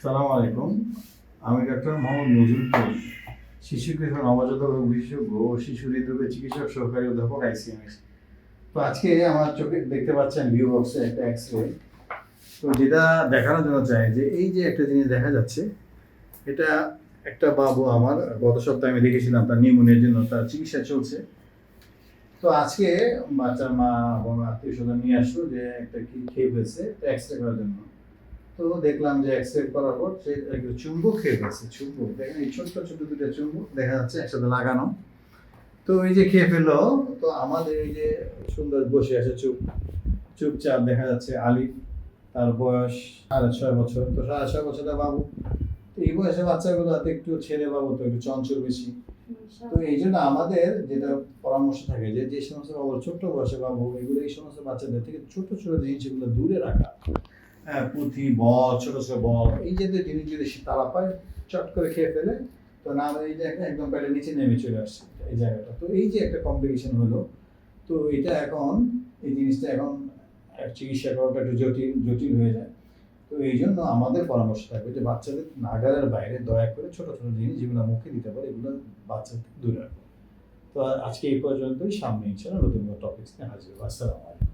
সালাম আলাইকুম। আমি ডাক্তার মোহাম্মদ নজরুল করিম, শিশু কিশোর নবজাতক রোগ বিশেষজ্ঞ ও শিশু হৃদরোগের চিকিৎসক, সহকারী অধ্যাপক, আইসিএমএস। তো আজকে আমার চোখে দেখতে পাচ্ছেন ভিউ বক্সে একটা এক্স-রে। তো যেটা দেখানোর জন্য চাই যে এই যে একটা জিনিস দেখা যাচ্ছে, এটা একটা বাবু আমার গত সপ্তাহে আমি দেখেছিলাম, তার নিউমোনিয়ার জন্য তার চিকিৎসা চলছে। তো আজকে বাচ্চার মা এবং আত্মীয় স্বজন নিয়ে আসলো যে একটা কি খেয়ে ফেলছে এক্স-রে করার জন্য। তো দেখলাম যে এক্সরে করার পর সে একটা চুম্বক খেয়ে ফেলছে। চুম্বক দেখেন, এই ছোট্ট ছোট্ট দুটো চুম্বক দেখা যাচ্ছে একসাথে লাগানো। তো এই যে খেয়ে ফেললো, তো আমাদের এই যে সুন্দর বসে আছে চুপচাপ দেখা যাচ্ছে আলিফ, তার বয়স 6.5 বছর। তো 6.5 বছরের বাবু, তো এই বয়সে বাচ্চাগুলো হাতে একটু ছেলে বাবু, তো একটু চঞ্চল বেশি। তো এই জন্য আমাদের যেটা পরামর্শ থাকে যে যে সমস্ত বাবু ছোট্ট বয়সে বাবু, এগুলো এই সমস্ত বাচ্চাদের থেকে ছোট ছোট জিনিসগুলো দূরে রাখা। পুঁথি, বল, ছোট ছোট বল, এই জাতীয় জিনিস যদি সে তারা পায়, চট করে খেয়ে ফেলে, তো না এই যে একদম পেটের নিচে নেমে চলে আসছে এই জায়গাটা। তো এই যে একটা কমপ্লিকেশন হলো, তো এটা এখন এই জিনিসটা এখন চিকিৎসা করাটা একটু জটিল হয়ে যায়। তো এই জন্য আমাদের পরামর্শ থাকবে যে বাচ্চাদের নাগালের বাইরে দয়া করে ছোট ছোট জিনিস যেগুলো মুখে দিতে পারে এগুলো বাচ্চাদের দূরে রাখো। তো আজকে এই পর্যন্তই, সামনে ইনশাআল্লাহ নতুন টপিকস নিয়ে হাজির হবো। আসসালামু আলাইকুম।